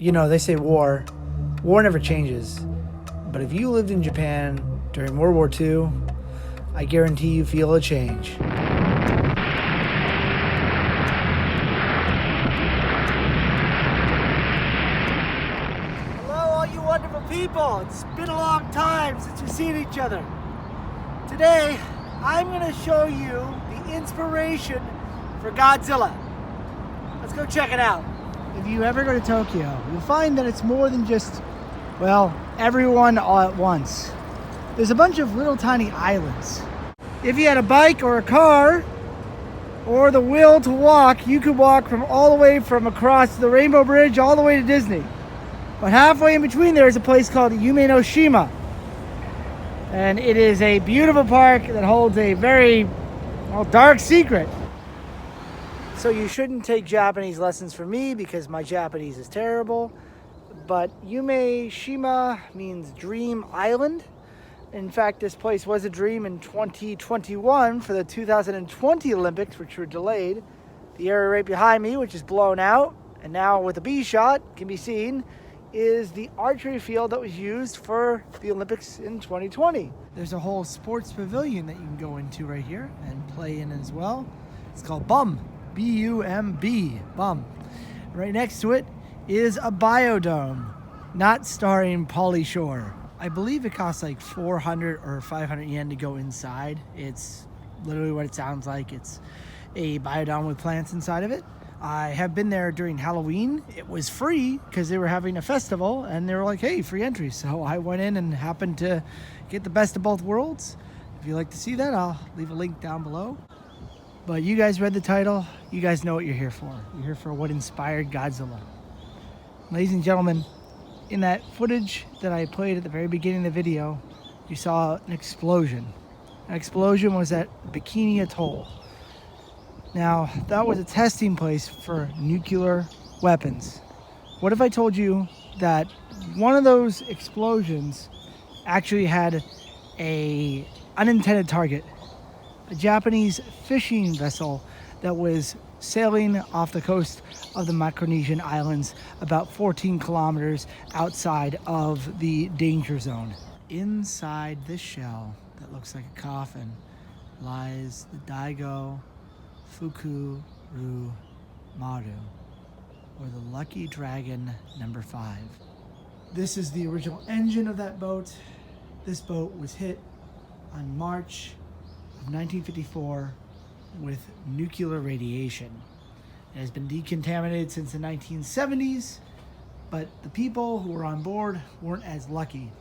You know, they say war never changes. But if you lived in Japan during World War II, I guarantee you feel a change. Hello, all you wonderful people. It's been a long time since we've seen each other. Today, I'm going to show you the inspiration for Godzilla. Let's go check it out. If you ever go to Tokyo, you'll find that it's more than just, well, everyone all at once. There's a bunch of little tiny islands. If you had a bike or a car or the will to walk, you could walk from all the way from across the Rainbow Bridge all the way to Disney. But halfway in between there is a place called Yumenoshima. And it is a beautiful park that holds a very, well, dark secret. So you shouldn't take Japanese lessons from me because my Japanese is terrible. But Yumenoshima means Dream Island. In fact, this place was a dream in 2021 for the 2020 Olympics, which were delayed. The area right behind me, which is blown out, and now with a B shot, can be seen, is the archery field that was used for the Olympics in 2020. There's a whole sports pavilion that you can go into right here and play in as well. It's called BUM, B-U-M-B, BUM. Right next to it is a biodome, not starring Pauly Shore. I believe it costs like 400 or 500 yen to go inside. It's literally what it sounds like. It's a biodome with plants inside of it. I have been there during Halloween. It was free because they were having a festival and they were like, hey, free entry. So I went in and happened to get the best of both worlds. If you'd like to see that, I'll leave a link down below. But you guys read the title. You guys know what you're here for. You're here for what inspired Godzilla. Ladies and gentlemen, in that footage that I played at the very beginning of the video, you saw an explosion. An explosion was at Bikini Atoll. Now, that was a testing place for nuclear weapons. What if I told you that one of those explosions actually had an unintended target? A Japanese fishing vessel that was sailing off the coast of the Micronesian Islands about 14 kilometers outside of the danger zone. Inside this shell that looks like a coffin lies the Daigo Fuku Ru Maru, or the Lucky Dragon number 5. This is the original engine of that boat. This boat was hit on March of 1954 with nuclear radiation. It has been decontaminated since the 1970s, but the people who were on board weren't as lucky.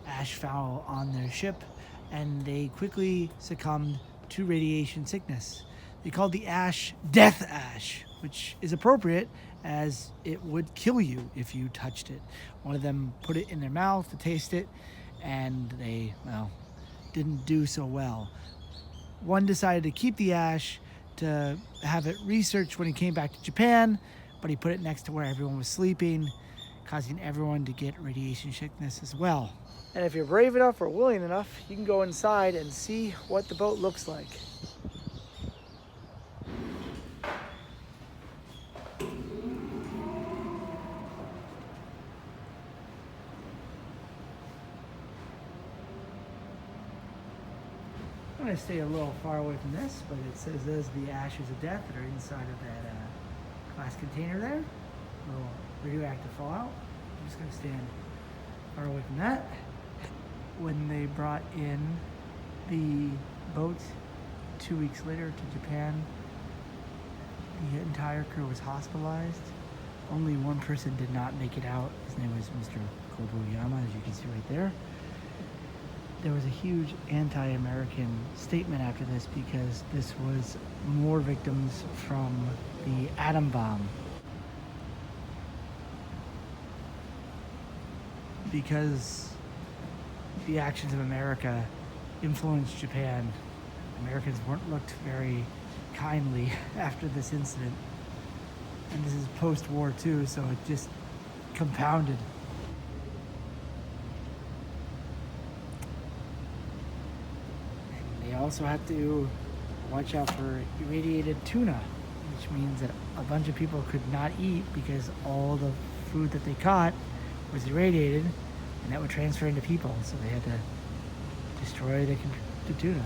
Ash fell on their ship and they quickly succumbed to radiation sickness. They called the ash death ash, which is appropriate as it would kill you if you touched it. One of them put it in their mouth to taste it and they, well, didn't do so well. One decided to keep the ash to have it researched when he came back to Japan, but he put it next to where everyone was sleeping, causing everyone to get radiation sickness as well. And if you're brave enough or willing enough, you can go inside and see what the boat looks like. I'm going to stay a little far away from this, but it says there's the ashes of death that are inside of that glass container there. A little radioactive fallout. I'm just going to stand far away from that. When they brought in the boat 2 weeks later to Japan, the entire crew was hospitalized. Only one person did not make it out. His name was Mr. Kobayama, as you can see right there. There was a huge anti-American statement after this because this was more victims from the atom bomb. Because the actions of America influenced Japan, Americans weren't looked very kindly after this incident. And this is post-war too, so it just compounded. They also have to watch out for irradiated tuna, which means that a bunch of people could not eat because all the food that they caught was irradiated, and that would transfer into people, so they had to destroy the tuna.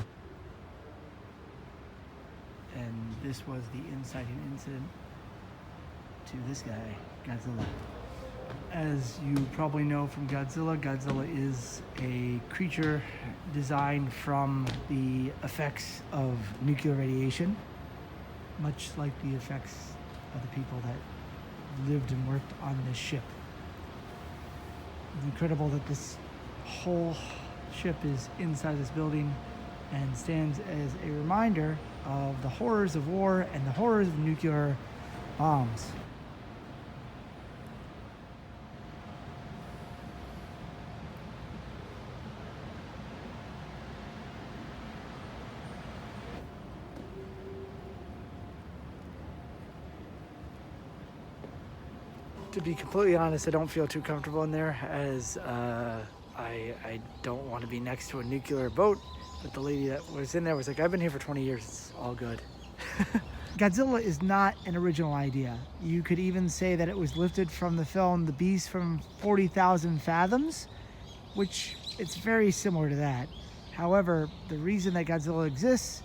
And this was the inciting incident to this guy, Godzilla. As you probably know from Godzilla, Godzilla is a creature designed from the effects of nuclear radiation, much like the effects of the people that lived and worked on this ship. It's incredible that this whole ship is inside this building and stands as a reminder of the horrors of war and the horrors of nuclear bombs. To be completely honest, I don't feel too comfortable in there, as I don't want to be next to a nuclear boat. But the lady that was in there was like, I've been here for 20 years, it's all good. Godzilla is not an original idea. You could even say that it was lifted from the film The Beast from 40,000 Fathoms, which it's very similar to that. However, the reason that Godzilla exists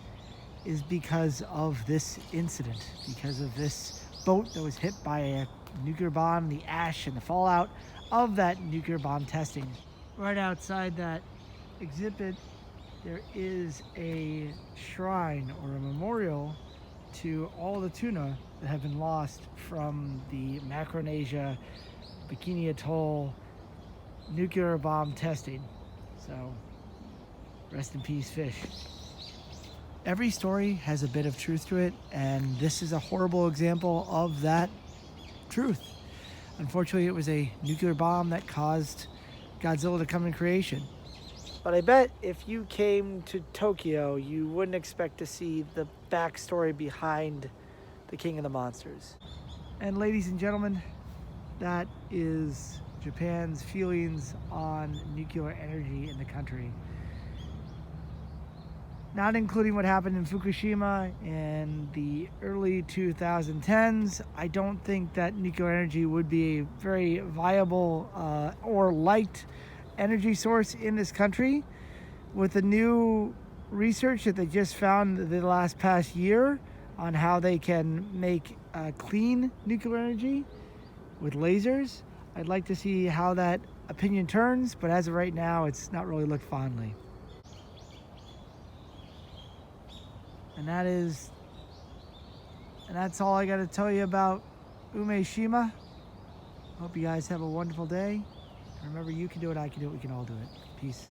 is because of this incident, because of this boat that was hit by a nuclear bomb, the ash and the fallout of that nuclear bomb testing. Right outside that exhibit, there is a shrine or a memorial to all the tuna that have been lost from the Micronesia Bikini Atoll nuclear bomb testing. So, rest in peace, fish. Every story has a bit of truth to it, and this is a horrible example of that truth. Unfortunately, it was a nuclear bomb that caused Godzilla to come in creation. But I bet if you came to Tokyo, you wouldn't expect to see the backstory behind the King of the Monsters. And ladies and gentlemen, that is Japan's feelings on nuclear energy in the country. Not including what happened in Fukushima in the early 2010s, I don't think that nuclear energy would be a very viable or liked energy source in this country. With the new research that they just found the past year on how they can make clean nuclear energy with lasers, I'd like to see how that opinion turns, but as of right now, it's not really looked fondly. And that's all I got to tell you about Yumenoshima. Hope you guys have a wonderful day. Remember, you can do it, I can do it, we can all do it. Peace.